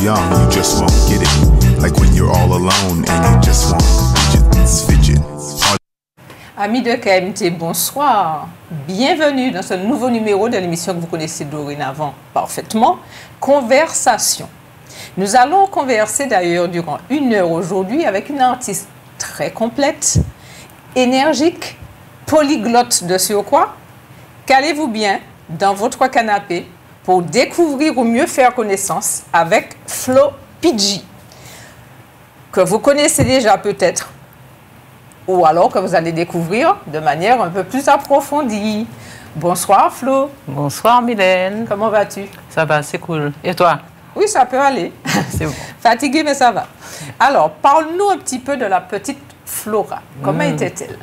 young, you just won't get it. Like when you're all alone and you just won't fidget. Amis de KMT, bonsoir. Bienvenue dans ce nouveau numéro de l'émission que vous connaissez dorénavant parfaitement, Conversation. Nous allons converser d'ailleurs durant 1 heure aujourd'hui avec une artiste très complète, énergique, polyglotte de surcroît. Calez-vous bien dans votre canapé pour découvrir ou mieux faire connaissance avec Flo Pidgey, que vous connaissez déjà peut-être, ou alors que vous allez découvrir de manière un peu plus approfondie. Bonsoir Flo. Bonsoir Mylène. Comment vas-tu? Ça va, c'est cool. Et toi? Oui, ça peut aller. C'est bon. Fatiguée, mais ça va. Alors, parle-nous un petit peu de la petite Flora. Comment était-elle?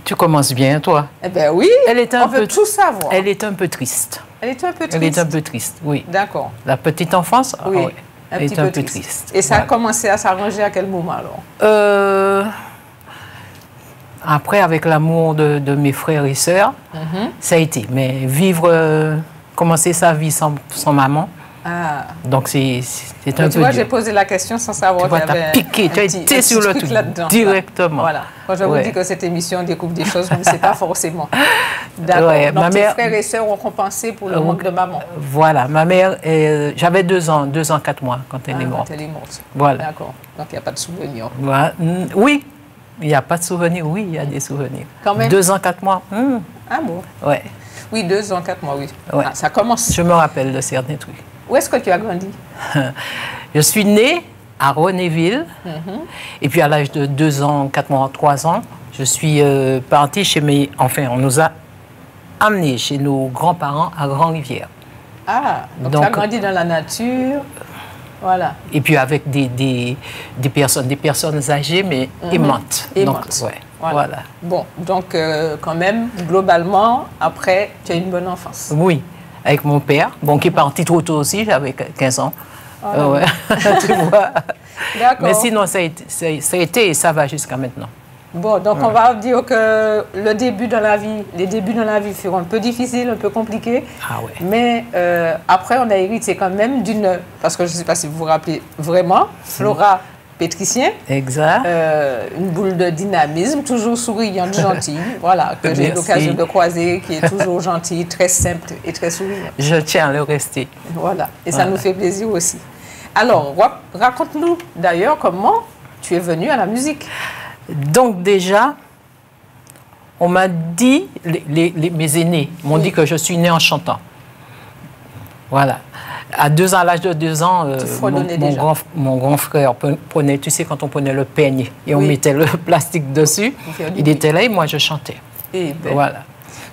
Tu commences bien, toi? Eh bien oui, on veut tout savoir. Elle est un peu triste. Elle est un peu triste? Elle est un peu triste, oui. D'accord. La petite enfance? Oui. Ah, oui. Elle est un peu triste. Et ça a commencé à s'arranger à quel moment alors? Après, avec l'amour de mes frères et sœurs, ça a été. Mais vivre, commencer sa vie sans maman, donc c'est un peu tu vois, dur. j'ai posé la question sans savoir. Tu vois, tu as piqué, tu as été sur le truc directement. Voilà. Quand je vous dis que cette émission découvre des choses, vous ne savez pas forcément. D'accord. Ouais, donc tes frères et sœurs ont compensé pour le manque de maman. Voilà. Ma mère, j'avais 2 ans, 4 mois quand elle est morte. Quand elle est morte. Voilà. D'accord. Donc il n'y a pas de souvenir. Voilà. Oui. Il n'y a pas de souvenirs. Oui, il y a des souvenirs. Quand même. 2 ans, 4 mois. Ah bon? Ouais. Oui, 2 ans, 4 mois, oui. Ouais. Ah, ça commence. Je me rappelle de certains trucs. Où est-ce que tu as grandi? Je suis née à Renéville. Et puis à l'âge de 2 ans, 4 mois, 3 ans, je suis partie chez mes... Enfin, on nous a amenés chez nos grands-parents à Grand-Rivière. Ah, donc tu as grandi dans la nature. Voilà. Et puis avec des personnes âgées, mais aimantes. Aimantes. Donc, ouais, voilà. Bon, donc quand même, globalement, après, tu as une bonne enfance. Oui, avec mon père, bon, qui est parti trop tôt aussi, j'avais 15 ans. Ouais. Tu vois. D'accord. Mais sinon, ça a été et ça va jusqu'à maintenant. Bon, donc on va dire que les débuts dans la vie furent un peu difficiles, un peu compliqués. Ah ouais. Mais après, on a hérité quand même d'une... Parce que je ne sais pas si vous vous rappelez vraiment, Flora Pétricien. Exact. Une boule de dynamisme, toujours souriante, gentille. Voilà, que j'ai eu l'occasion de croiser, qui est toujours gentille, très simple et très souriante. Je tiens à le rester. Voilà, et ça nous fait plaisir aussi. Alors, raconte-nous d'ailleurs comment tu es venue à la musique. Donc déjà, on m'a dit, mes aînés m'ont dit que je suis née en chantant. Voilà. À l'âge de 2 ans, mon grand frère prenait, tu sais, quand on prenait le peigne et on mettait le plastique dessus, il était là et moi je chantais. Et ben, voilà.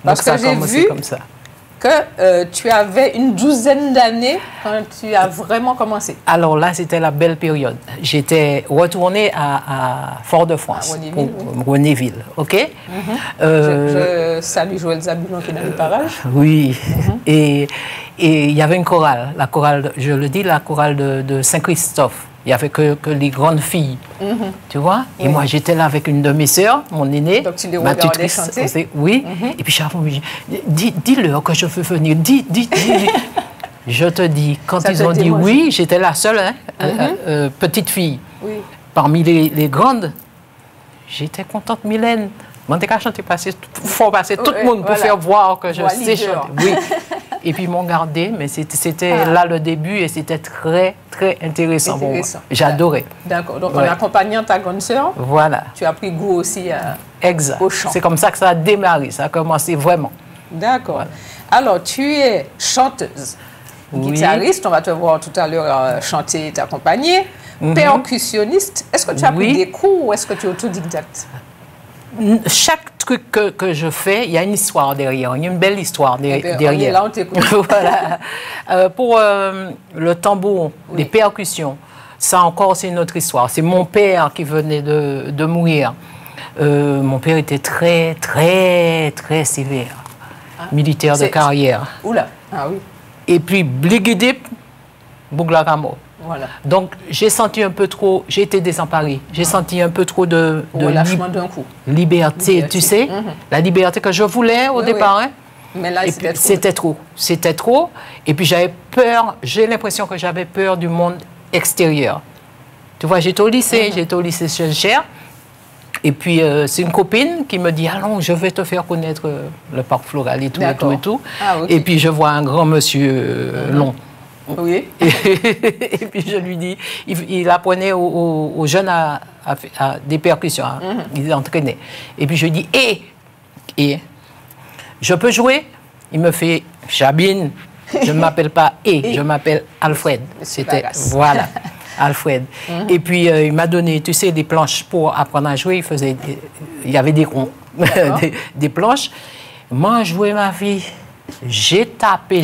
Donc ça a commencé comme ça. Que tu avais une 12aine d'années quand tu as vraiment commencé. Alors là, c'était la belle période. J'étais retournée à Fort-de-France, Renéville, ok? Je salue Joël Zabulon qui est dans le parage. Oui, et il y avait une chorale, la chorale, je le dis, la chorale de Saint-Christophe. Il n'y avait que les grandes filles, tu vois. Et moi, j'étais là avec une de mes sœurs, mon aînée, ma tutrice. Oui. Et puis, chaque fois, dis-leur que je veux venir. Dis. Je te dis, quand ils ont dit oui, j'étais la seule petite fille. Oui. Parmi les grandes, j'étais contente, Mylène. Moi, dès qu'à chanter, il faut passer tout le monde pour faire voir que je sais chanter. Oui. Et puis, ils m'ont gardé, mais c'était là le début et c'était très, très intéressant. Bon, j'adorais. D'accord. Donc, en accompagnant ta grande sœur, tu as pris goût aussi au chant. C'est comme ça que ça a démarré, ça a commencé vraiment. D'accord. Voilà. Alors, tu es chanteuse, guitariste, on va te voir tout à l'heure chanter et t'accompagner, percussionniste. Est-ce que tu as pris des cours ou est-ce que tu es autodidacte? Chaque truc que je fais, il y a une histoire derrière, il y a une belle histoire derrière. Là, on t'écoute. Voilà. Pour le tambour, les percussions, ça encore, c'est une autre histoire. C'est mon père qui venait de mourir. Mon père était très, très, très sévère, militaire de carrière. Oula, ah oui. Et puis, Bligidip, Bouglakamo. Voilà. Donc, j'ai senti un peu trop, j'ai été désemparée. J'ai senti un peu trop de relâchement d'un coup. Liberté, tu sais, la liberté que je voulais au départ. Hein. Mais là, c'était trop. C'était trop. Et puis j'avais peur, j'ai l'impression que j'avais peur du monde extérieur. Tu vois, j'étais au lycée, Saint-Cher. Et puis, c'est une copine qui me dit, allons, je vais te faire connaître le parc floral et tout, et tout, et tout. Ah, okay. Et puis, je vois un grand monsieur long. Oui. Et puis, je lui dis, il apprenait aux jeunes à des percussions, il entraînait. Et puis, je lui dis, je peux jouer? Il me fait, Chabine, je ne m'appelle pas je m'appelle Alfred. C'était, voilà. Alfred. Et puis, il m'a donné, tu sais, des planches pour apprendre à jouer. Il y avait des ronds, des planches. Moi, joué ma fille. J'ai tapé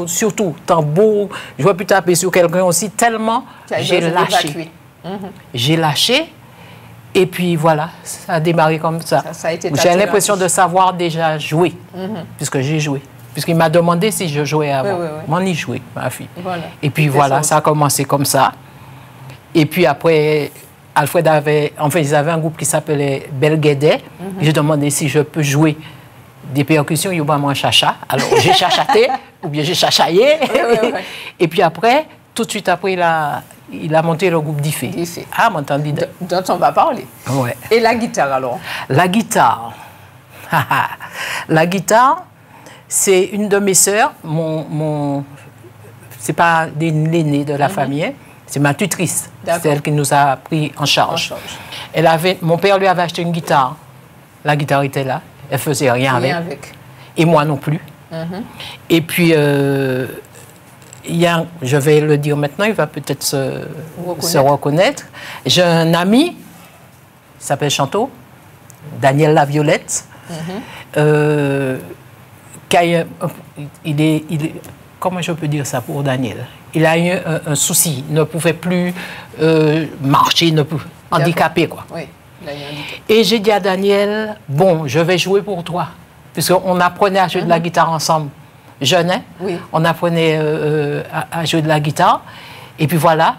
surtout tambour. Je ne vais plus taper sur quelqu'un aussi, tellement j'ai lâché. J'ai lâché. Et puis, voilà, ça a démarré comme ça. J'ai l'impression de savoir déjà jouer, puisque j'ai joué. Puisqu'il m'a demandé si je jouais avant. Moi, y jouais, ma fille. Voilà. Et puis voilà, ça a commencé comme ça. Et puis après, Alfred avait... Enfin, ils avaient un groupe qui s'appelait Belguédet. J'ai demandé si je peux jouer des percussions. Il y a moi chacha. Alors, j'ai chachaté, ou bien j'ai chachaillé. Et puis après, tout de suite après, il a monté le groupe d'Ifé. Ah, mon temps d'idée. Dont on va parler. Ouais. Et la guitare, alors? La guitare. La guitare... C'est une de mes sœurs, c'est pas l'aînée de la famille, c'est ma tutrice, c'est elle qui nous a pris en charge. Mon père lui avait acheté une guitare, la guitare était là, elle faisait rien avec. Et moi non plus. Et puis, je vais le dire maintenant, il va peut-être se reconnaître. J'ai un ami, il s'appelle Chanteau, Daniel Laviolette. Comment je peux dire ça pour Daniel? Il a eu un souci, il ne pouvait plus marcher, handicapé, quoi. Oui, il a eu un handicap. Et j'ai dit à Daniel, bon, je vais jouer pour toi. Puisqu'on apprenait à jouer de la guitare ensemble. Jeune, hein? Oui. On apprenait à jouer de la guitare. Et puis voilà,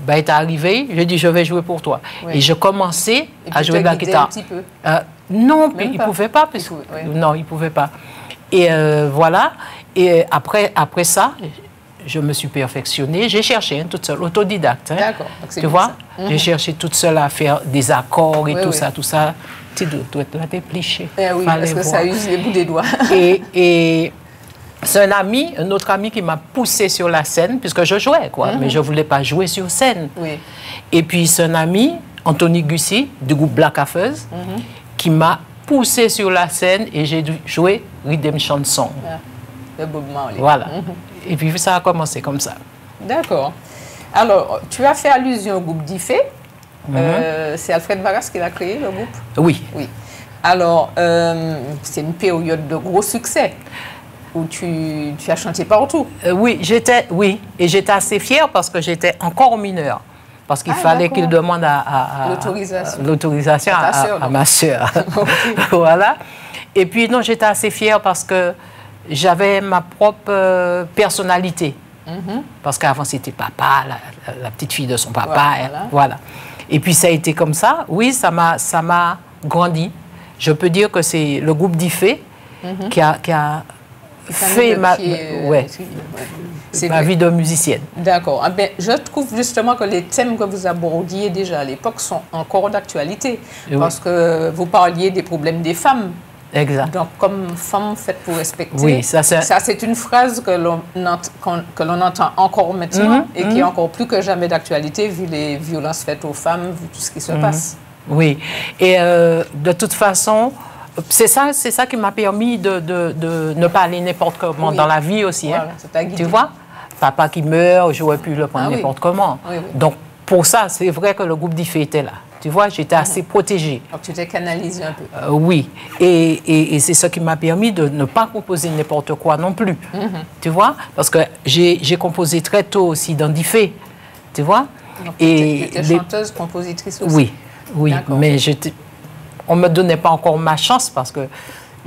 il est arrivé, j'ai dit, je vais jouer pour toi. Oui. Et je commençais à jouer de la guitare. Un petit peu. Non, il ne pouvait pas. Non, il ne pouvait pas. Et voilà. Et après ça, je me suis perfectionnée. J'ai cherché toute seule, autodidacte. Hein. D'accord. Tu vois? J'ai cherché toute seule à faire des accords et tout ça. Tu dois être pliché. Oui, parce que ça use les bouts des doigts. et c'est un autre ami qui m'a poussé sur la scène, puisque je jouais, quoi. Mais je ne voulais pas jouer sur scène. Oui. Et puis, c'est un ami, Anthony Gussi, du groupe Black Affeuse, qui m'a poussé sur la scène et j'ai dû jouer Rhythm Chanson. Le Bob Marley. Voilà. Et puis ça a commencé comme ça. D'accord. Alors, tu as fait allusion au groupe d'Ifé. C'est Alfred Vargas qui l'a créé, le groupe? Oui. Oui. Alors, c'est une période de gros succès où tu as chanté partout. Oui, et j'étais assez fière parce que j'étais encore mineure. Parce qu'il fallait qu'il demande l'autorisation à ma sœur. Voilà. Et puis, non, j'étais assez fière parce que j'avais ma propre personnalité. Parce qu'avant, c'était papa, la petite fille de son papa. Voilà. Et puis, ça a été comme ça. Oui, ça m'a grandi. Je peux dire que c'est le groupe d'Ifé qui a fait ma vie de musicienne. D'accord. Ah ben, je trouve justement que les thèmes que vous abordiez déjà à l'époque sont encore d'actualité. Parce que vous parliez des problèmes des femmes. Exact. Donc, comme femme faite pour respecter. Oui, ça c'est une phrase que l'on entend encore maintenant et qui est encore plus que jamais d'actualité vu les violences faites aux femmes, vu tout ce qui se passe. Oui. Et de toute façon, c'est ça qui m'a permis de ne pas aller n'importe comment dans la vie aussi. Voilà, hein. Tu vois? Papa qui meurt, je n'aurais pu le prendre n'importe comment. Donc, pour ça, c'est vrai que le groupe d'Ifé était là. Tu vois, j'étais assez protégée. Donc, tu t'es canalisée un peu. Oui. Et c'est ce qui m'a permis de ne pas composer n'importe quoi non plus. Tu vois? Parce que j'ai composé très tôt aussi dans d'Ifé. Tu vois? Donc, tu étais chanteuse, compositrice aussi? Oui. Mais on ne me donnait pas encore ma chance parce que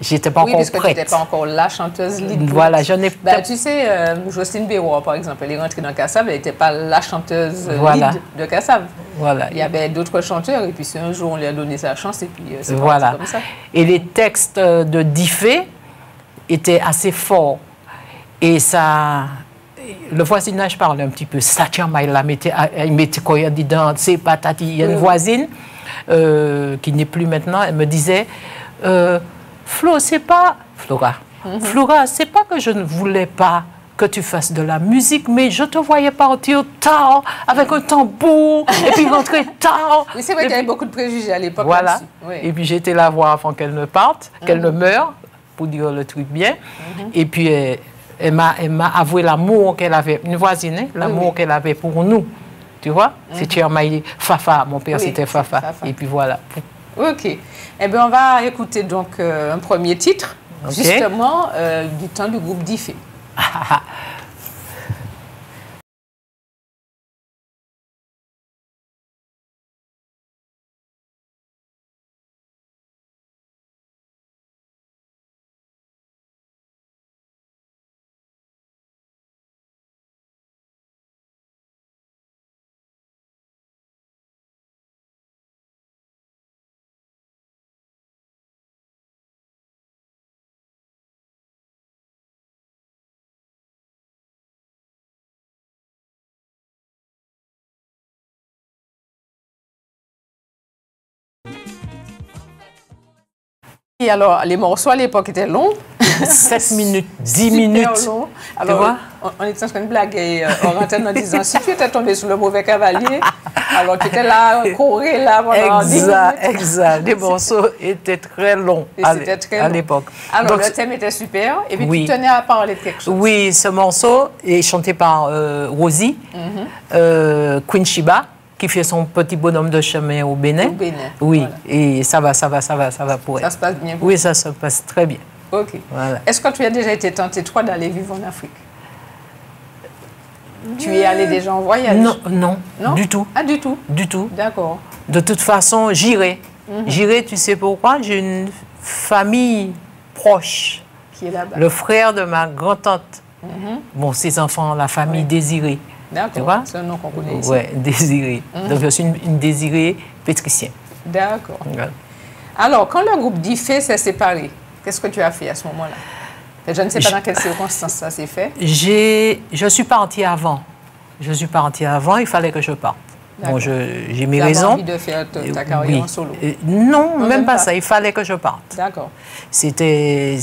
j'étais pas encore prête. Oui, parce que tu n'étais pas encore la chanteuse lead. Voilà, je n'ai pas... Tu sais, Jocelyne Béroir, par exemple, elle est rentrée dans Kassav, elle n'était pas la chanteuse lead de Kassav. Voilà. Il y avait d'autres chanteurs, et puis un jour, on lui a donné sa chance, et puis c'est parti comme ça. Et les textes de d'Ifé, était assez fort. Et ça, le voisinage parlait un petit peu. Ça, tiens, il mettait quoi dedans, c'est patati. Il y a une voisine qui n'est plus maintenant, elle me disait, Flo, c'est pas... Flora, c'est pas que je ne voulais pas que tu fasses de la musique, mais je te voyais partir tard, avec un tambour, et puis rentrer tard. Oui, c'est vrai qu'il y avait beaucoup de préjugés à l'époque. Voilà. Oui. Et puis j'étais la voir avant qu'elle ne parte, qu'elle ne meure, pour dire le truc bien. Et puis elle m'a avoué l'amour qu'elle avait, une voisine, hein, l'amour qu'elle avait pour nous. Tu vois? C'est Tchermaï Fafa, mon père c'était Fafa. Et puis voilà. Ok. Eh bien, on va écouter donc un premier titre, justement, du temps du groupe Diffé. Et alors, les morceaux à l'époque étaient longs. 7 minutes, 10 minutes. Long. Alors, on était en train de blaguer en antenne en disant, si tu étais tombé sur le mauvais cavalier, alors tu étais là, courir là pendant 10 minutes. Exact. Les morceaux étaient très longs à l'époque. Alors, donc, le thème était super. Et puis, tu tenais à parler de quelque chose. Oui, ce morceau est chanté par Rosie, Queen Shiba, qui fait son petit bonhomme de chemin au Bénin. Oui, voilà. Et ça va pour elle. Ça se passe bien. Oui, ça se passe très bien. Ok. Voilà. Est-ce que tu as déjà été tenté, toi, d'aller vivre en Afrique? Tu es allé déjà en voyage? Non, du tout. Ah, du tout? Du tout. D'accord. De toute façon, j'irai. J'irai, tu sais pourquoi? J'ai une famille proche. Qui est là-bas? Le frère de ma grand-tante. Bon, ses enfants, la famille Désirée. D'accord, c'est un nom qu'on connaît ici. Oui, Désirée. Donc, je suis une Désirée pétricienne. D'accord. Ouais. Alors, quand le groupe Diffé s'est séparé, qu'est-ce que tu as fait à ce moment-là? Je ne sais pas dans quelles circonstances ça s'est fait. Je suis partie avant. Il fallait que je parte. Bon, j'ai mes raisons. Tu avais envie de faire ta carrière en solo? Non, même pas ça. Il fallait que je parte. D'accord. C'était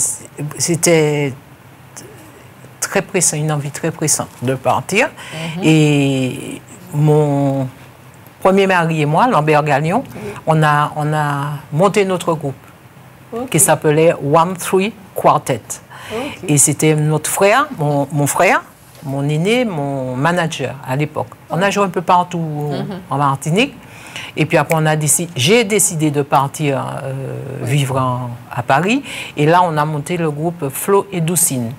très pressant, une envie très pressante de partir. Et mon premier mari et moi, Lambert Gagnon, on a monté notre groupe qui s'appelait One Three Quartet. Et c'était notre frère, mon frère, mon aîné, mon manager à l'époque. On a joué un peu partout en Martinique. Et puis après, j'ai décidé de partir vivre à Paris. Et là, on a monté le groupe Flo et Doucine.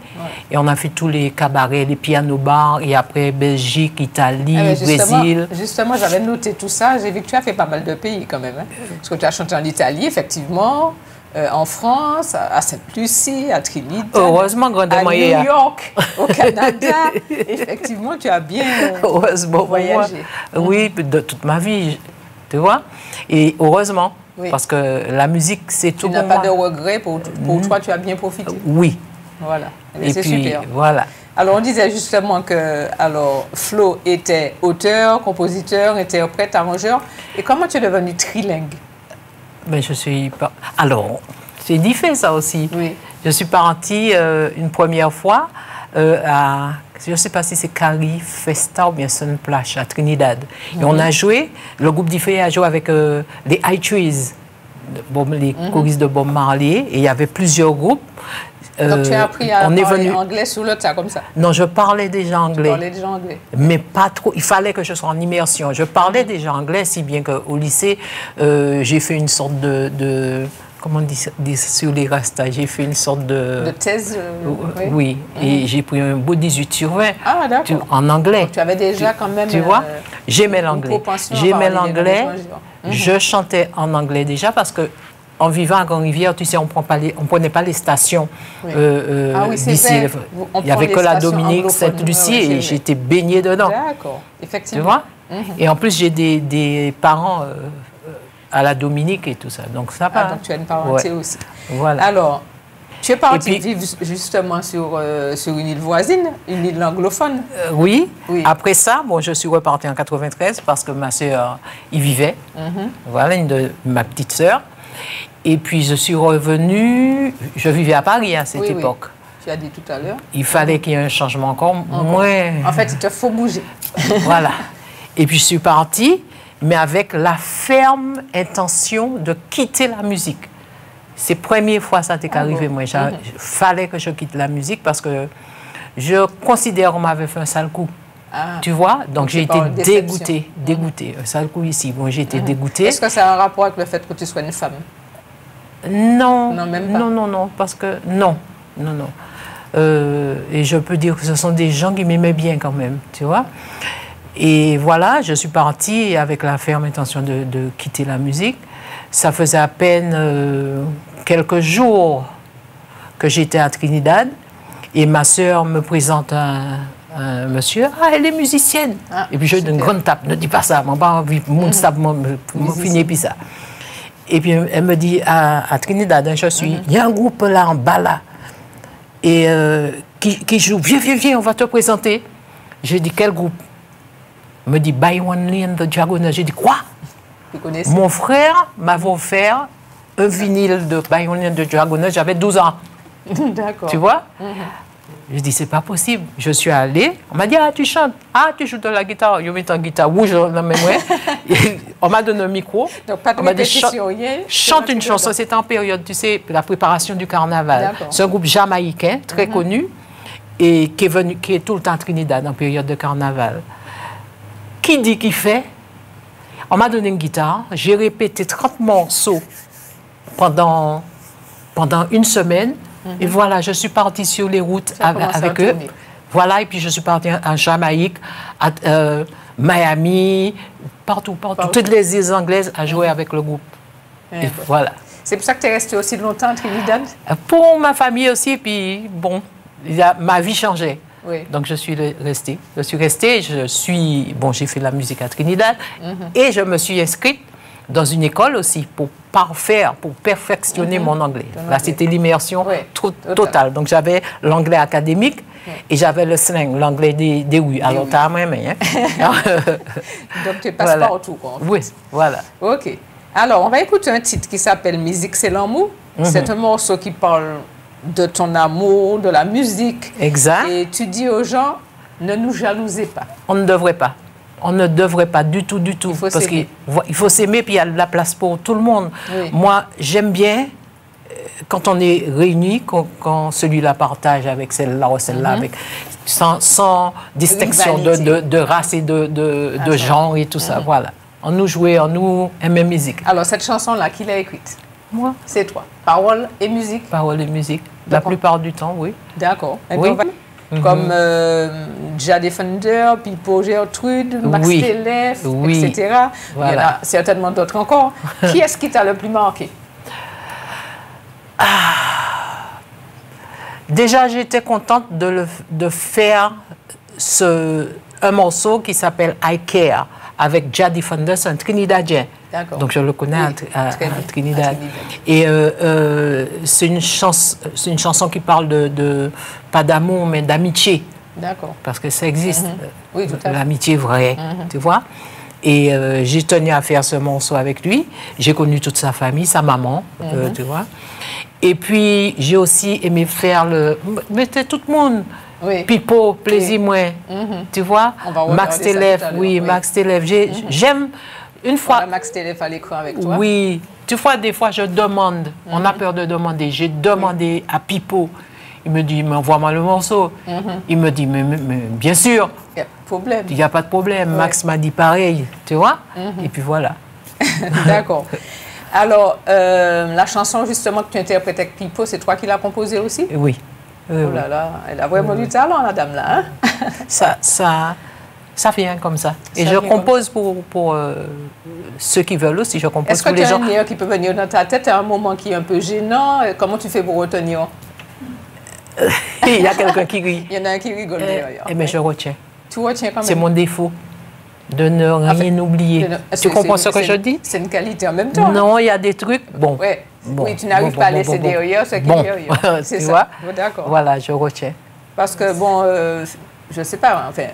Et on a fait tous les cabarets, les piano-bars. Et après, Belgique, Italie, Brésil. Justement, j'avais noté tout ça. J'ai vu que tu as fait pas mal de pays quand même. Hein? Parce que tu as chanté en Italie, effectivement. En France, à Sainte-Lucie, à Trinidad, heureusement, à New York, au Canada. Effectivement, tu as bien voyagé. Oui, de toute ma vie. Tu vois? Et heureusement, parce que la musique, c'est tout. Tu n'as pas de regrets pour toi, tu as bien profité. Oui. Voilà. C'est super. Voilà. Alors, on disait justement que Flo était auteur, compositeur, interprète, arrangeur. Et comment tu es devenu trilingue? Mais je suis pas. Alors, c'est difficile ça aussi. Oui. Je suis partie une première fois à. Je ne sais pas si c'est Cari Festa ou bien Sunplash à Trinidad. Et on a joué, le groupe Diffé a joué avec les High Trees, les choristes de Bob Marley. Et il y avait plusieurs groupes. Donc tu as appris à parler anglais sur le tas comme ça? Non, je parlais déjà anglais. Tu parlais déjà anglais? Mais pas trop. Il fallait que je sois en immersion. Je parlais déjà anglais, si bien qu'au lycée, j'ai fait une sorte de comment on dit sur les rastas, j'ai fait une sorte de thèse. Oui, et j'ai pris un beau 18 sur 20 en anglais. Donc, tu avais déjà quand même. Tu vois, j'aimais l'anglais. Je chantais en anglais déjà parce que en vivant à Grand-Rivière, tu sais, on ne prenait pas les stations d'ici. Il n'y avait que la Dominique, Sainte-Lucie et j'étais baignée dedans. D'accord, effectivement. Tu vois? Et en plus, j'ai des parents à la Dominique et tout ça. Donc, ça donc, tu as une parenté aussi. Voilà. Alors, Tu es parti Et puis, vivre justement sur une île voisine, une île anglophone. Oui. Oui. Après ça, bon, je suis repartie en 93 parce que ma sœur y vivait. Voilà, une de ma petite sœur. Et puis, je suis revenue. Je vivais à Paris à cette Oui, époque. oui. Tu as dit tout à l'heure. Il fallait qu'il y ait un changement encore moins. En fait, il te faut bouger. Voilà. Et puis, je suis partie, mais avec la ferme intention de quitter la musique. C'est la première fois ça t'est arrivé. Moi, il fallait que je quitte la musique parce que je considère qu'on m'avait fait un sale coup. Tu vois? Donc j'ai été dégoûtée. Un sale coup ici. Bon, j'ai été dégoûtée. Est-ce que ça a un rapport avec le fait que tu sois une femme? Non. Non, même pas. Non, parce que non. Et je peux dire que ce sont des gens qui m'aimaient bien quand même, tu vois? Et voilà, je suis partie avec la ferme intention de quitter la musique. Ça faisait à peine quelques jours que j'étais à Trinidad et ma sœur me présente un monsieur. Ah, elle est musicienne. Et puis je donne une grande tape. Ne dis pas ça. Mon pas envie. Mon tape, mon fini puis ça. Et puis elle me dit à Trinidad, je suis. Il y a un groupe là en bas là et qui joue. Viens, on va te présenter. J'ai dit quel groupe? Elle me dit By One Lee and the Dragoners. J'ai dit quoi? Mon frère m'avait offert un vinyle de By One Lee and the Dragoners. J'avais 12 ans. D'accord. Tu vois? Je dis, c'est pas possible. Je suis allée. On m'a dit, ah, tu chantes. Ah, tu joues de la guitare. Je mets en guitare rouge dans la même main. On m'a donné un micro. Donc, pas de répétition, rien. Chante une chanson. C'était en période, tu sais, la préparation du carnaval. C'est un groupe jamaïcain, très connu, et qui est tout le temps à Trinidad en période de carnaval. Qui dit qu'il fait? On m'a donné une guitare. J'ai répété 30 morceaux pendant une semaine. Et voilà, je suis partie sur les routes avec eux. Voilà, et puis je suis partie en Jamaïque, à Miami, partout. Toutes les îles anglaises à jouer avec le groupe. Et voilà. C'est pour ça que tu es restée aussi longtemps à Trinidad? Pour ma famille aussi, puis bon, ma vie changeait. Oui. Donc je suis restée. J'ai fait la musique à Trinidad et je me suis inscrite dans une école aussi pour perfectionner mon anglais. Là, c'était l'immersion totale. Donc, j'avais l'anglais académique et j'avais le slang, l'anglais des rues. Alors, t'as même, hein? Donc, tu passes partout, quoi. Oui, voilà. OK. Alors, on va écouter un titre qui s'appelle Musique, c'est l'amour. C'est un morceau qui parle de ton amour, de la musique. Exact. Et tu dis aux gens, ne nous jalousez pas. On ne devrait pas. On ne devrait pas du tout. Parce qu'il faut s'aimer, puis il y a de la place pour tout le monde. Oui. Moi, j'aime bien quand on est réunis, quand celui-là partage avec celle-là ou celle-là, avec, sans distinction de race et de genre et tout ça. Voilà. On nous jouait, on nous aimait musique. Alors, cette chanson-là, qui l'a écrite? Moi. C'est toi. Parole et musique? Parole et musique. La plupart du temps, oui. D'accord. Oui. Comme Jade Fender, Pipo Gertrude, Max Telef, etc. Voilà. Il y en a certainement d'autres encore. Qui est-ce qui t'a le plus marqué? Déjà, j'étais contente de faire un morceau qui s'appelle I Care avec Jade Fender, c'est un Trinidadien. Donc je le connais à Trinidad. Et c'est une chanson qui parle pas d'amour, mais d'amitié. D'accord. Parce que ça existe. Oui, tout à fait. L'amitié vraie, tu vois. Et j'ai tenu à faire ce morceau avec lui. J'ai connu toute sa famille, sa maman, tu vois. Et puis j'ai aussi aimé faire mais c'était tout le monde. Oui. Pipo, Plaisir Moins, tu vois. Max Telef, Max Telef. J'aime. Une fois. Max Telef à l'écran avec toi. Oui. Tu vois, des fois, je demande. On a peur de demander. J'ai demandé à Pipo. Il me dit, envoie-moi le morceau. Il me dit, mais bien sûr. Il n'y a pas de problème. Max m'a dit pareil. Tu vois. Et puis voilà. D'accord. Alors, la chanson justement que tu interprètes avec Pipo, c'est toi qui l'as composée aussi? Oui. Oh là là, elle a vraiment du talent, la dame là. Hein? Ça vient comme ça. Et je compose pour ceux qui veulent aussi. Je compose pour les gens. Est-ce que tu as un qui peut venir dans ta tête à un moment qui est un peu gênant? Comment tu fais pour retenir? Il y a quelqu'un qui rit. Il y en a un qui rigole d'ailleurs. Mais je retiens. Tu retiens quand même? C'est mon défaut. De ne rien oublier. Tu comprends ce que je dis? C'est une qualité en même temps. Non, il y a des trucs. Bon. Ouais, bon. Oui, tu n'arrives pas à laisser derrière ce qui est derrière. C'est ça. D'accord. Voilà, je retiens. Parce que, bon, je ne sais pas, enfin,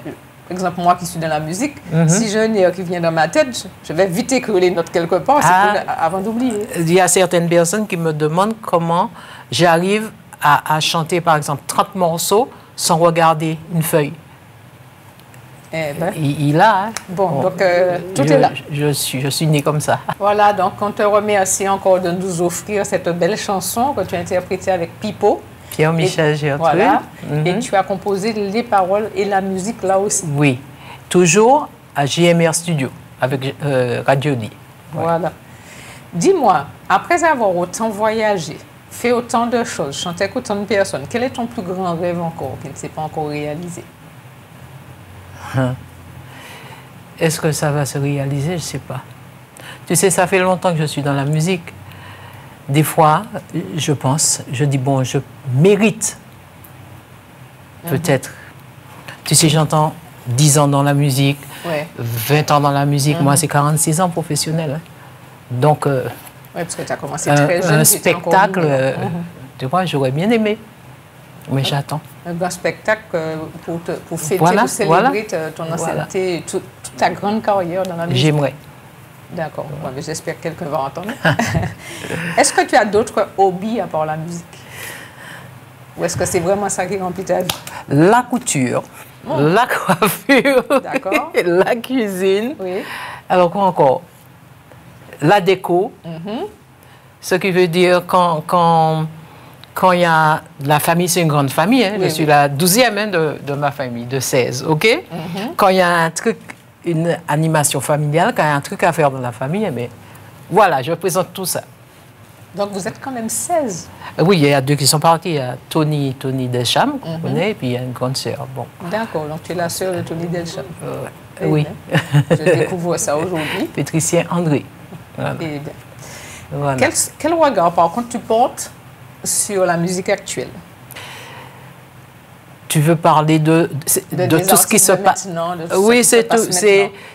par exemple, moi qui suis dans la musique, si j'ai un air qui vient dans ma tête, je vais vite écrire les notes quelque part avant d'oublier. Il y a certaines personnes qui me demandent comment j'arrive à chanter, par exemple, 30 morceaux sans regarder une feuille. Eh ben. Il a. Hein? Bon, donc tout est là. Je suis née comme ça. Voilà, donc on te remercie encore de nous offrir cette belle chanson que tu as interprétée avec Pipo. Pierre-Michel Gertrude. Voilà. Et tu as composé les paroles et la musique là aussi. Oui, toujours à JMR Studio avec Radio D. Voilà. Dis-moi, après avoir autant voyagé, fait autant de choses, chanté avec autant de personnes, quel est ton plus grand rêve encore qui ne s'est pas encore réalisé? Est-ce que ça va se réaliser? Je ne sais pas. Tu sais, ça fait longtemps que je suis dans la musique. Des fois, je dis, bon, je mérite peut-être. Tu sais, j'entends 10 ans dans la musique, 20 ans dans la musique. Moi, c'est 46 ans professionnel. Hein. Donc, oui, parce que tu as commencé très jeune. Un spectacle, tu vois, j'aurais bien aimé. Mais j'attends. Un grand spectacle pour fêter, pour célébrer ton ancienneté, toute ta grande carrière dans la musique. J'aimerais. D'accord. Ouais, mais j'espère que quelqu'un va entendre. Est-ce que tu as d'autres hobbies à part la musique? Ou est-ce que c'est vraiment ça qui remplit ta vie? La couture, la coiffure, la cuisine. Oui. Alors quoi encore? La déco. Ce qui veut dire quand il y a la famille, c'est une grande famille. Hein, je suis la 12e hein, de ma famille, de 16. OK? Quand il y a un truc, une animation familiale, quand il y a un truc à faire dans la famille, mais voilà, je présente tout ça. Donc vous êtes quand même 16? Oui, il y a 2 qui sont partis. Il y a Tony Deschamps, qu'on connaît, et puis il y a une grande sœur. Bon. D'accord, donc tu es la sœur de Tony Deschamps. Oui. Je découvre ça aujourd'hui. Patricien André. Voilà. Eh bien. Voilà. Quel regard, par contre, tu portes sur la musique actuelle? Tu veux parler de tout ce qui se passe? Oui, c'est tout.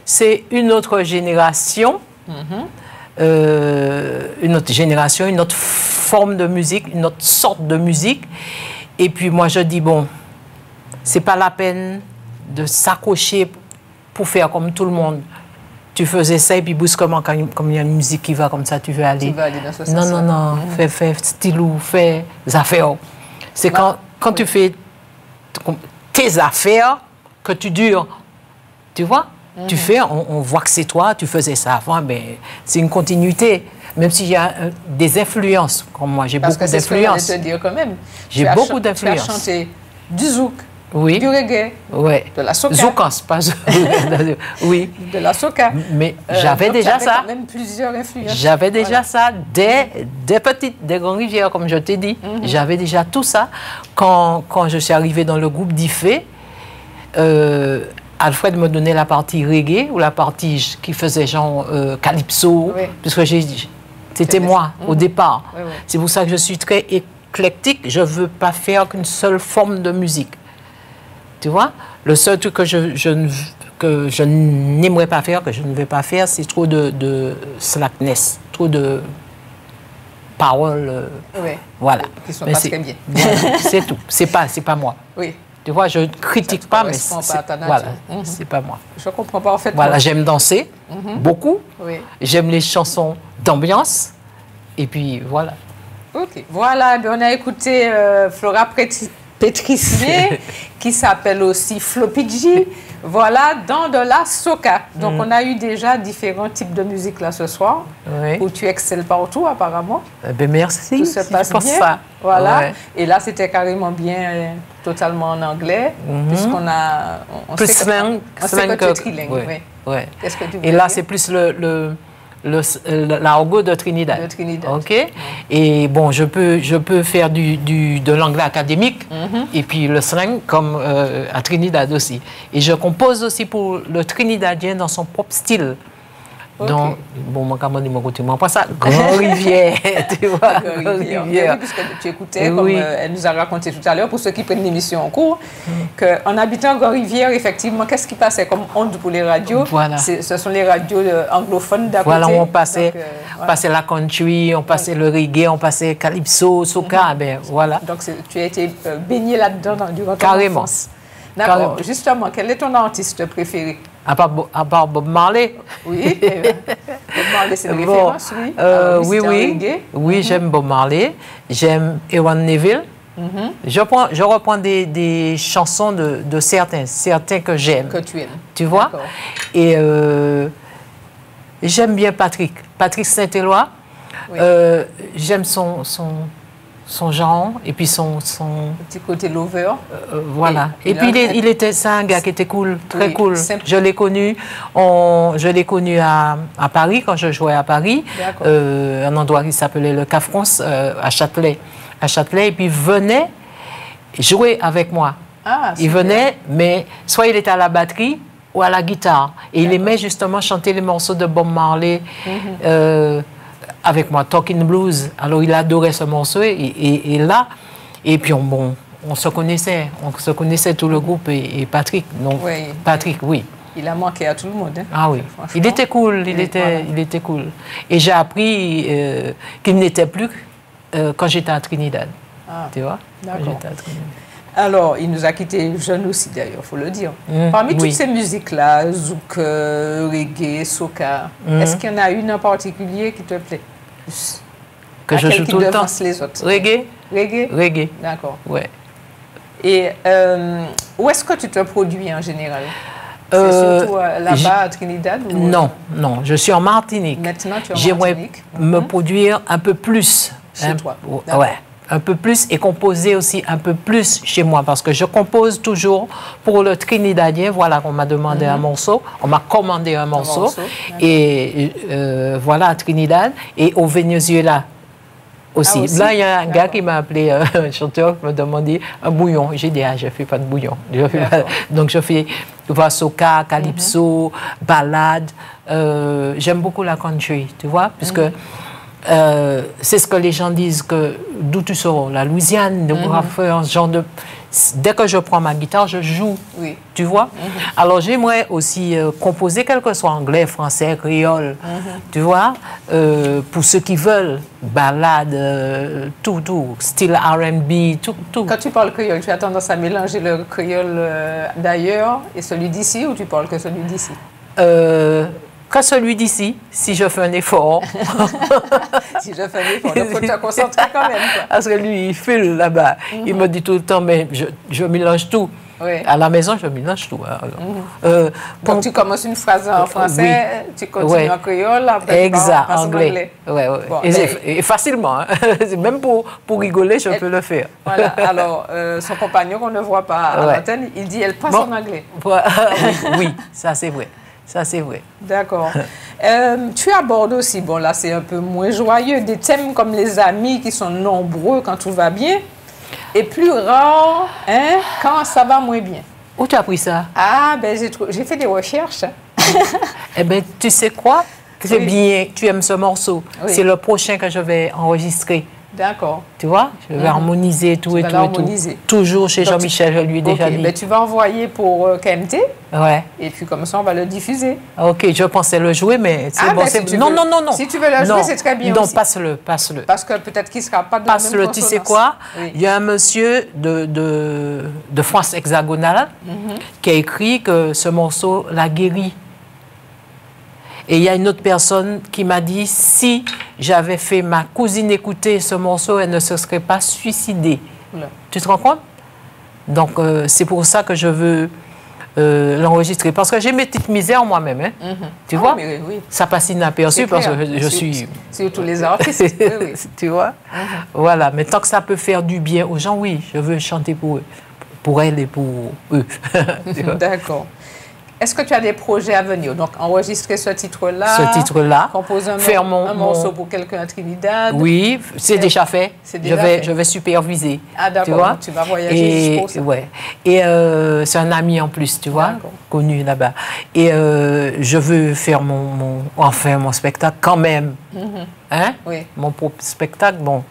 C'est une autre génération. Une autre génération, une autre forme de musique, une autre sorte de musique. Et puis moi, je dis, bon, c'est pas la peine de s'accrocher pour faire comme tout le monde. Tu faisais ça et puis brusquement, comme il y a une musique qui va comme ça, tu veux aller. Tu veux aller dans ce sens. Non, fais stylou, fais affaires. C'est quand tu fais tes affaires que tu dures. Tu vois? Tu fais, on voit que c'est toi, tu faisais ça avant, ben, c'est une continuité. Même s'il y a des influences, comme moi, j'ai beaucoup d'influences. Parce que c'est ce que je voulais te dire quand même. J'ai beaucoup d'influences. Tu as chanté du zouk, du reggae, de la soca. Zoukance, pas oui. De la soca. Mais j'avais déjà ça. Quand même plusieurs influences. J'avais déjà ça des Grands-Rivières, comme je t'ai dit. J'avais déjà tout ça. Quand je suis arrivée dans le groupe d'Ifé, Alfred me donnait la partie reggae ou la partie qui faisait genre calypso, puisque c'était moi au départ. C'est pour ça que je suis très éclectique. Je ne veux pas faire qu'une seule forme de musique. Tu vois? Le seul truc que je n'aimerais pas faire, que je ne vais pas faire, c'est trop de slackness, trop de paroles. Voilà. Qui sont pas très bien. C'est tout. C'est pas moi. Oui. Tu vois, je ne critique pas, mais c'est pas moi. Je comprends parfaitement. Voilà, j'aime danser, beaucoup. J'aime les chansons d'ambiance. Et puis, voilà. OK. Voilà, on a écouté Flora Pétricier, qui s'appelle aussi Flopidji. Voilà, dans de la soca. Donc, on a eu déjà différents types de musique là ce soir, où tu excelles partout apparemment. Ben merci. Tout se passe bien. Ça. Voilà. Et là, c'était carrément bien, totalement en anglais, puisqu'on a... Plus slang que trilingue. Qu'est-ce que tu veux dire? Et là, c'est plus l'argot de Trinidad. De Trinidad. OK. Et bon, je peux faire de l'anglais académique et puis le slang comme à Trinidad aussi. Et je compose aussi pour le Trinidadien dans son propre style. Ok. Donc, bon, moi, comment dire, mon côté, moi, pas ça, Grand-Rivière, tu vois, Grand-Rivière. Oui, puisque tu écoutais, comme elle nous a raconté tout à l'heure, pour ceux qui prennent l'émission en cours, qu'en habitant Grand-Rivière, effectivement, qu'est-ce qui passait comme onde pour les radios? Voilà. Ce sont les radios anglophones d'à voilà, côté. on passait, Donc, on passait la country, on passait le reggae, on passait calypso, soca, ben voilà. Donc, tu as été baigné là-dedans durant ton Carrément. enfance. D'accord. Carrément. Justement, quel est ton artiste préféré? À part Bob Marley. Oui, Bob Marley, c'est une référence, oui. Oui, oui. Reggae. Oui, j'aime Bob Marley. J'aime Ewan Neville. Je reprends des chansons de certains que j'aime. Que tu aimes. Tu vois? Et j'aime bien Patrick Saint-Éloi. Oui. J'aime son genre et puis son petit côté lover. Voilà. Et puis c'est un gars qui était cool, très cool. Simple. Je l'ai connu à Paris quand je jouais à Paris, un endroit qui s'appelait le Cap France à Châtelet, et puis il venait jouer avec moi. Ah, il venait, mais soit il était à la batterie ou à la guitare, et il aimait justement chanter les morceaux de Bob Marley. Avec moi, Talking Blues. Alors, il adorait ce morceau et là, et puis on se connaissait tout le groupe et Patrick. Donc, oui. Patrick, oui. Il a manqué à tout le monde. Hein. Ah oui. Il était cool, il était cool. Et j'ai appris qu'il n'était plus quand j'étais à Trinidad. Ah, tu vois? D'accord. Alors, il nous a quittés jeunes aussi, d'ailleurs, il faut le dire. Parmi toutes ces musiques-là, zouk, reggae, soca, est-ce qu'il y en a une en particulier qui te plaît? Que je joue tout le temps. Les autres? Reggae. Reggae? Reggae. D'accord. Ouais. Et où est-ce que tu te produis en général? C'est surtout là-bas à Trinidad? Ou... Non, je suis en Martinique. Maintenant, tu es en J'aimerais Martinique. me produire un peu plus. Chez toi? Ouais. Un peu plus et composer aussi un peu plus chez moi parce que je compose toujours pour le Trinidadien. Voilà, on m'a demandé un morceau, on m'a commandé un morceau et voilà à Trinidad et au Venezuela aussi. Là, il y a un gars qui m'a appelé, un chanteur qui m'a demandé un bouillon. J'ai dit, je ne fais pas de bouillon. Donc, je fais soca, calypso, ballade. J'aime beaucoup la country, tu vois, puisque c'est ce que les gens disent, que d'où tu sors, la Louisiane, de faire ce genre de... Dès que je prends ma guitare, je joue, tu vois. Alors j'aimerais aussi composer, quel que soit anglais, français, créole, tu vois, pour ceux qui veulent, ballade, tout, style R&B, tout. Quand tu parles créole, tu as tendance à mélanger le créole d'ailleurs et celui d'ici, ou tu parles que celui d'ici? Que celui d'ici, si je fais un effort. Si je fais un effort, il faut te concentrer quand même. Quoi. Parce que lui, il file là-bas. Il me dit tout le temps, mais je mélange tout. Oui. À la maison, je mélange tout. Alors. Donc, tu commences une phrase en français, tu continues en créole, après exact, tu passes en anglais. Ouais. Bon, et facilement. Hein. Même pour rigoler, je peux le faire. Voilà. Alors, son compagnon, qu'on ne voit pas à l'antenne, il dit, elle passe en anglais. Oui, ça c'est vrai. Ça, c'est vrai. D'accord. Tu abordes aussi, bon là c'est un peu moins joyeux, des thèmes comme les amis qui sont nombreux quand tout va bien et plus rares quand ça va moins bien. Où tu as appris ça? Ah, ben j'ai fait des recherches. Eh bien, tu sais quoi? C'est bien, tu aimes ce morceau. Oui. C'est le prochain que je vais enregistrer. D'accord. Tu vois, je vais harmoniser tout et tout. Toujours chez Jean-Michel, je lui ai déjà dit. Ben, tu vas envoyer pour KMT. Ouais. Et puis comme ça, on va le diffuser. Ok, je pensais le jouer, mais c'est bon. Si non. Si tu veux le jouer, c'est très bien aussi. Non, passe-le. Parce que peut-être qu'il ne sera pas de passe-le, tu sais quoi? Il y a un monsieur de France hexagonale qui a écrit que ce morceau l'a guéri. Et il y a une autre personne qui m'a dit, si j'avais fait ma cousine écouter ce morceau, elle ne se serait pas suicidée. Oula. Tu te rends compte? Donc, c'est pour ça que je veux l'enregistrer. Parce que j'ai mes petites misères moi-même. Hein. Tu vois? Mais oui. Ça passe inaperçu parce que je suis... C'est tous les artistes. Oui. Tu vois? Voilà. Mais tant que ça peut faire du bien aux gens, oui, je veux chanter pour eux. Pour elle et pour eux. D'accord. est-ce que tu as des projets à venir? Donc, enregistrer ce titre-là. Ce titre-là. Composer faire un morceau pour quelqu'un à Trinidad. Oui, c'est déjà fait. Je vais superviser. Ah, d'accord. Tu vas voyager juste pour ça. Ouais. Et c'est un ami en plus, tu vois, connu là-bas. Et je veux faire mon spectacle quand même. Hein? Oui. Mon propre spectacle, bon.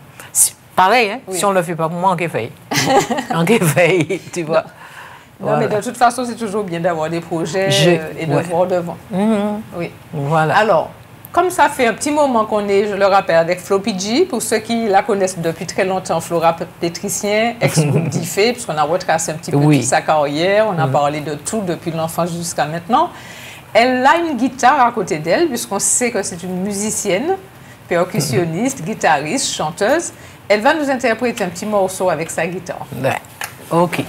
Pareil, hein? Oui. Si on ne le fait pas pour moi, on fait. On fait, tu vois. Non, voilà. Mais de toute façon, c'est toujours bien d'avoir des projets et de voir devant. Oui. Voilà. Alors, comme ça fait un petit moment qu'on est, je le rappelle, avec Flo PG, pour ceux qui la connaissent depuis très longtemps, Flora Pétricien, ex-groupe d'IFE, puisqu'on a retracé un petit peu toute sa carrière, on a parlé de tout depuis l'enfance jusqu'à maintenant. Elle a une guitare à côté d'elle, puisqu'on sait que c'est une musicienne, percussionniste, guitariste, chanteuse. Elle va nous interpréter un petit morceau avec sa guitare. Ouais. Ok,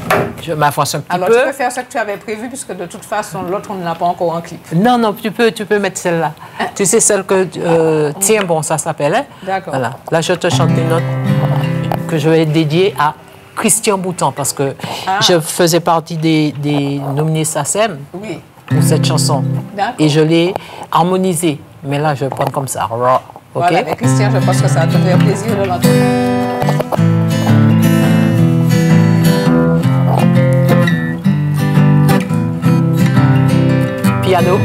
je m'avance un petit peu. Alors, tu peux faire ce que tu avais prévu, puisque de toute façon, l'autre, on ne l'a pas encore en clip. Non, tu peux mettre celle-là. Tu sais, celle que... tiens, bon, ça s'appelle. Hein? D'accord. Voilà. Là, je te chante une note que je vais dédier à Christian Bouton, parce que je faisais partie des nominés SACEM pour cette chanson. Et je l'ai harmonisée. Mais là, je vais prendre comme ça. Okay? Voilà, avec Christian, je pense que ça va te faire plaisir de l'entendre. Piano.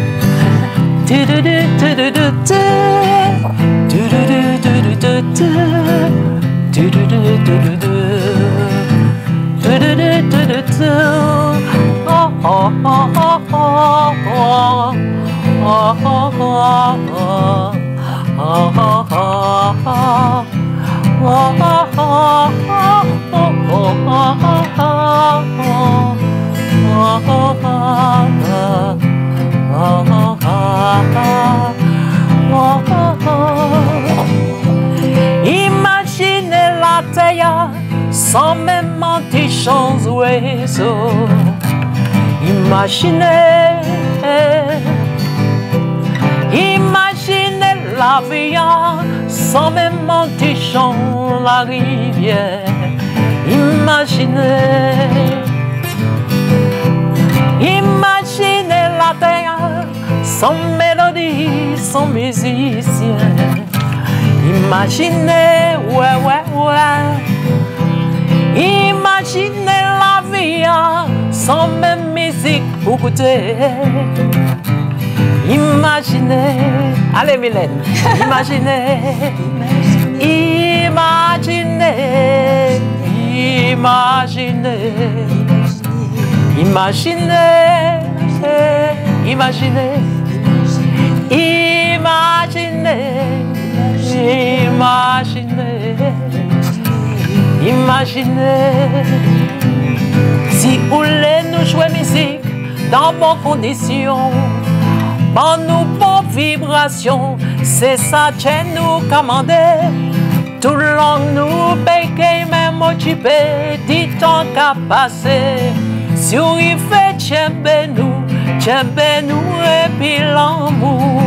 Imaginez la terre sans même mentir chance oiseaux. Imaginez la vie sans même mentir chance la rivière. Imaginez la terre sans mélodie, sans musicien. Imaginez, imaginez la vie sans même musique pour goûter. Imaginez, allez Mylène, imaginez, imaginez, imaginez, imaginez, imaginez, imaginez, imaginez. Si vous voulez nous jouer musique dans bonnes conditions, dans nos bonnes vibrations, c'est ça que nous commandez. Tout le long nous béquer, même occupé, dit tant qu'à passer. Si on y fait tchembe nous et puis l'amour.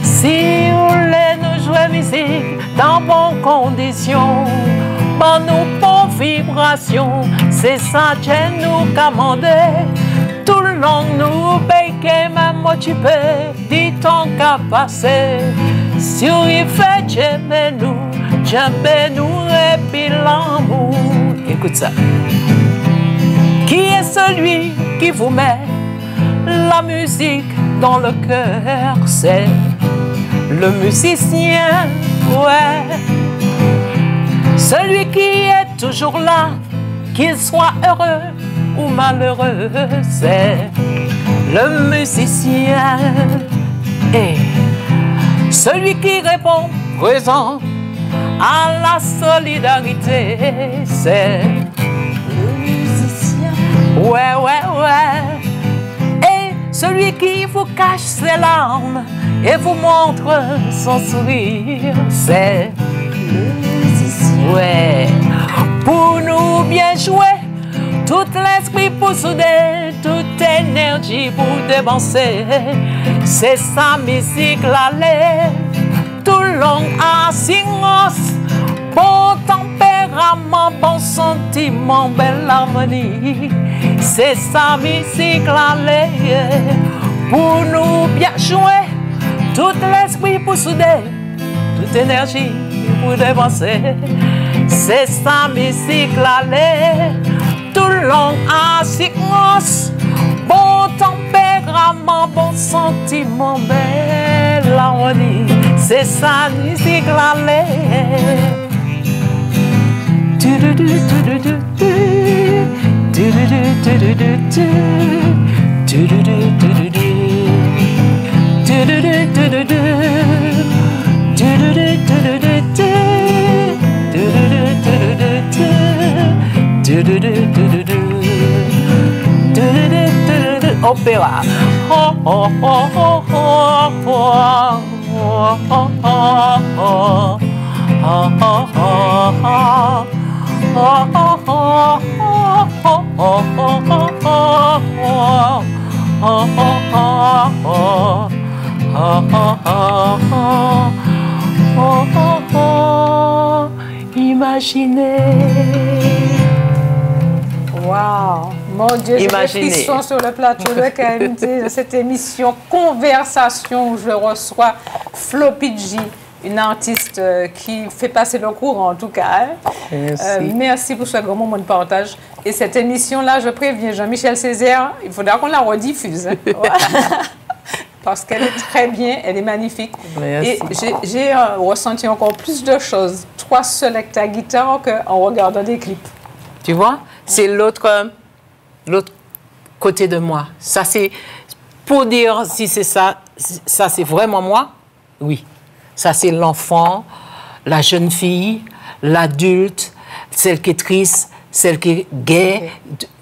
Si vous voulez nous jouer musique dans bonnes conditions, dans nos bonnes vibrations, c'est ça que nous commandez. Tout le long nous béquer, même occupé, dit tant qu'à passer. Si on y fait tchembe nous et puis l'amour. Écoute ça. Qui est celui qui vous met la musique dans le cœur? C'est le musicien, ouais. Celui qui est toujours là, qu'il soit heureux ou malheureux, c'est le musicien. Et celui qui répond présent à la solidarité, c'est le musicien. Ouais. Et celui qui vous cache ses larmes et vous montre son sourire, c'est le musicien. Ouais. Pour nous bien jouer, tout l'esprit pour souder, toute énergie pour dépenser, c'est sa musique l'aller. Tout long à silence, bon tempérament, bon sentiment, belle harmonie, c'est sa musique l'aller. pour nous bien jouer, tout l'esprit pour souder, toute énergie pour dépenser. C'est ça, musique l'aller, tout long en séquence, bon tempérament, bon sentiment, belle harmonie. C'est ça, musique l'aller. Opéra. Imaginez. Wow! Mon Dieu, j'ai des frissons sur le plateau de KMT de cette émission Conversation où je reçois Floppy G, une artiste qui fait passer le courant en tout cas. Merci. Merci pour ce grand moment de partage. Et cette émission-là, je préviens Jean-Michel Césaire, il faudra qu'on la rediffuse. Parce qu'elle est très bien, elle est magnifique. Merci. Et j'ai ressenti encore plus de choses, toi seul avec ta guitare, qu'en regardant des clips. Tu vois, c'est l'autre côté de moi. Ça, c'est pour dire si c'est ça c'est vraiment moi. Oui, ça c'est l'enfant, la jeune fille, l'adulte, celle qui est triste, celle qui est gaie. Okay.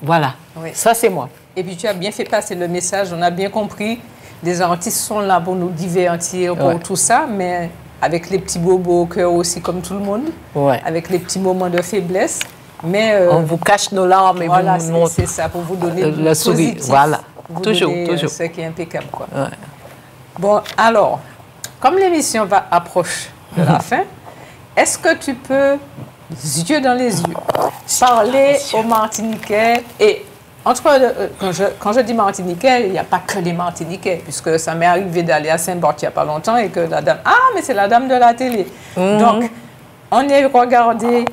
Voilà, oui. Ça c'est moi. Et puis tu as bien fait passer le message, on a bien compris. Les artistes sont là pour nous divertir, pour tout ça, mais avec les petits bobos au cœur aussi, comme tout le monde, avec les petits moments de faiblesse. Mais on vous cache nos larmes et voilà, vous montre c'est ça, pour vous donner le sourire. Voilà, vous toujours. Ce qui est impeccable, quoi. Ouais. Bon, alors, comme l'émission va approcher de la fin, est-ce que tu peux, yeux dans les yeux, parler aux Martiniquais et quand je dis Martiniquais, il n'y a pas que les Martiniquais, puisque ça m'est arrivé d'aller à Saint-Barth il n'y a pas longtemps et que la dame, mais c'est la dame de la télé. Donc, on est regardé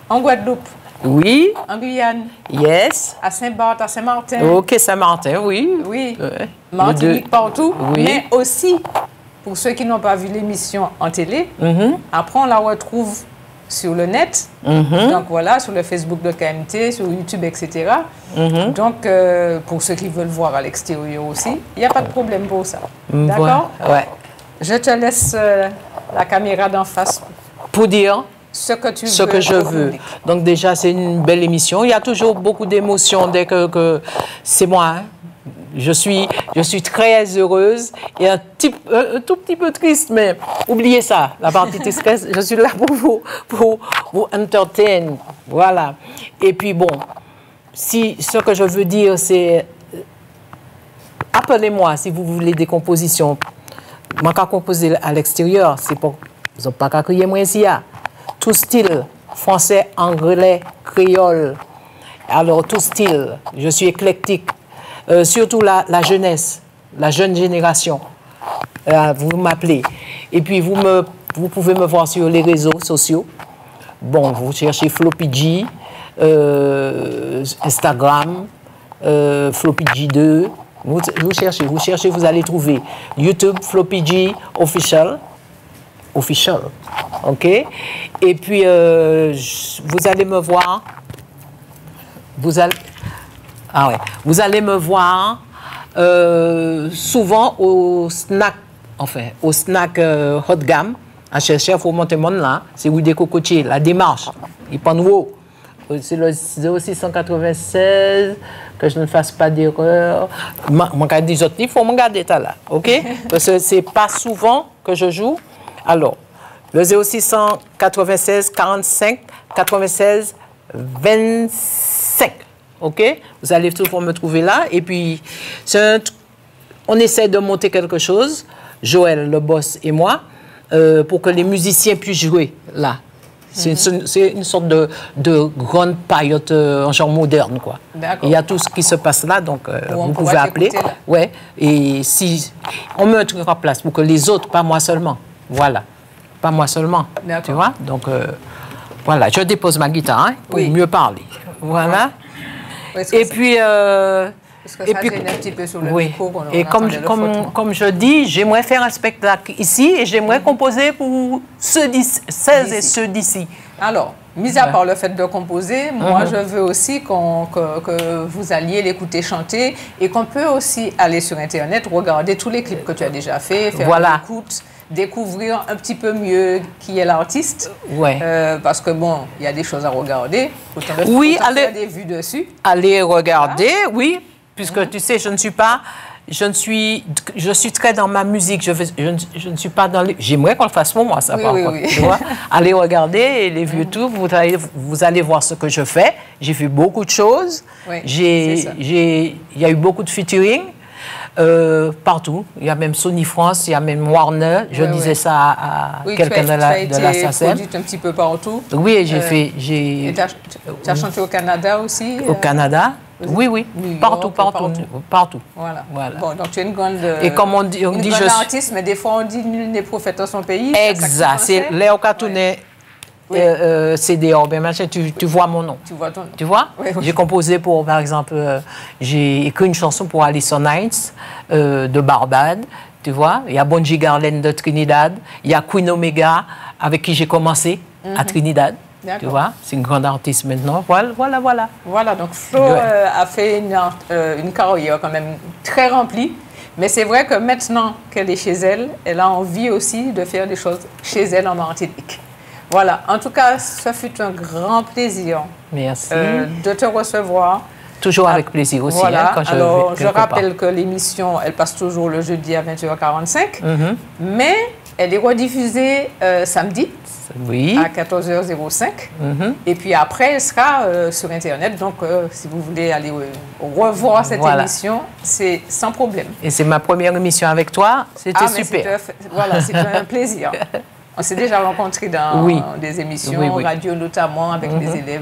en Guadeloupe. Oui. En Guyane. Yes. À Saint-Barth, à Saint-Martin. Ok, Saint-Martin, oui. Oui. Martinique partout. Oui. Mais aussi, pour ceux qui n'ont pas vu l'émission en télé, après on la retrouve sur le net. Donc voilà, sur le Facebook de KMT, sur YouTube, etc. Donc, pour ceux qui veulent voir à l'extérieur aussi, il n'y a pas de problème pour ça. D'accord? Ouais. Je te laisse la caméra d'en face. Pour dire ce que tu veux. Ce que je veux. Donc déjà, c'est une belle émission. Il y a toujours beaucoup d'émotions dès que c'est moi. Hein. Je suis très heureuse et un tout petit peu triste, mais oubliez ça, la partie tristesse. Je suis là pour vous entertain. Voilà. Et puis bon, ce que je veux dire, c'est appelez-moi si vous voulez des compositions. Moi, quand composer à l'extérieur, c'est pour vous n'avez pas qu'à crier moi ici. Tout style, français, anglais, créole. Alors, tout style. Je suis éclectique. Surtout la jeunesse, la jeune génération. Vous m'appelez. Et puis, vous pouvez me voir sur les réseaux sociaux. Bon, vous cherchez Floppy G, Instagram, Floppy G2. Vous cherchez, vous allez trouver YouTube, Floppy G Official. OK? Et puis, vous allez me voir. Vous allez me voir souvent au snack, au snack haut de gamme. À chercher, il faut monter mon là. C'est où des cocotiers, la démarche. Il prend haut. C'est le 0696, que je ne fasse pas d'erreur. Il faut me garder ça là. OK? Parce que ce n'est pas souvent que je joue. Alors, le 0696 45 96 25. OK? Vous allez toujours me trouver là. Et puis, on essaie de monter quelque chose, Joël, le boss et moi, pour que les musiciens puissent jouer là. C'est une sorte de grande paillote en genre moderne, quoi. Il y a tout ce qui se passe là, donc vous pouvez appeler. Ouais. Et si on met un truc en place pour que les autres, pas moi seulement. Voilà. Pas moi seulement. Tu vois? Donc voilà, je dépose ma guitare hein, pour mieux parler. Voilà. Ouais. Et puis. Parce que ça gêne un petit peu sur le micro. Et comme je dis, j'aimerais faire un spectacle ici et j'aimerais composer pour ceux d'ici, celles et ceux d'ici. Alors, mis à part le fait de composer, moi je veux aussi que vous alliez l'écouter chanter et qu'on peut aussi aller sur Internet, regarder tous les clips que tu as déjà fait, faire une écoute, découvrir un petit peu mieux qui est l'artiste. Parce que bon, il y a des choses à regarder. Autant faire des vues dessus. Allez regarder, puisque tu sais, je suis très dans ma musique, je ne suis pas dans les... J'aimerais qu'on le fasse pour moi, ça, par contre. Tu vois? Allez regarder les vieux YouTube, vous allez voir ce que je fais. J'ai fait beaucoup de choses. Il y a eu beaucoup de featuring partout. Il y a même Sony France, il y a même Warner. Je disais ça à quelqu'un de la SACEM. Tu as un petit peu partout. Oui, j'ai fait... Tu as chanté au Canada aussi? Au Canada. Oui. Partout. Voilà. Bon, donc tu es une grande, et comme on dit artiste, mais des fois on dit nul n'est prophète dans son pays. Exact. C'est Léo Katounet, CD machin, tu vois mon nom. Tu vois ton nom. Tu vois? J'ai composé pour, par exemple, j'ai écrit une chanson pour Alison Hines de Barbade. Tu vois? Il y a Bonji Garland de Trinidad. Il y a Queen Omega avec qui j'ai commencé à Trinidad. Tu vois, c'est une grande artiste maintenant. Voilà, donc Flo a fait une carrière quand même très remplie. Mais c'est vrai que maintenant qu'elle est chez elle, elle a envie aussi de faire des choses chez elle en Martinique. Voilà, en tout cas, ça fut un grand plaisir. Merci. De te recevoir. Toujours avec plaisir aussi. Voilà. Quand je rappelle que l'émission, elle passe toujours le jeudi à 20h45. Mais elle est rediffusée samedi. À 14h05. Et puis après, elle sera sur Internet. Donc, si vous voulez aller revoir cette émission, c'est sans problème. Et c'est ma première émission avec toi. C'était super. C'était un plaisir. On s'est déjà rencontrés dans des émissions, radio notamment, avec les élèves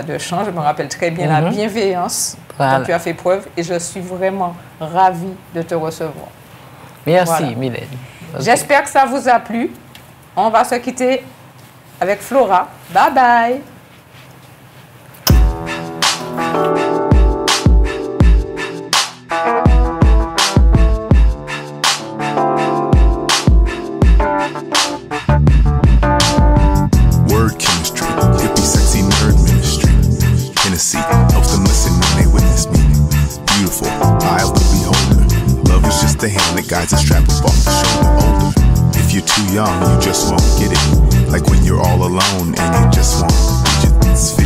de chant. Je me rappelle très bien la bienveillance dont tu as fait preuve. Et je suis vraiment ravie de te recevoir. Merci, Mylène. J'espère que ça vous a plu. On va se quitter avec Flora. Bye bye. Word chemistry, hippie, sexy nerd ministry. Hennessy helps them listen when they witness me. Beautiful, eye of the beholder. Love is just the hand that guides a strap up off the shoulder. Older. If you're too young, you just won't get it. Like when you're all alone and you just won't.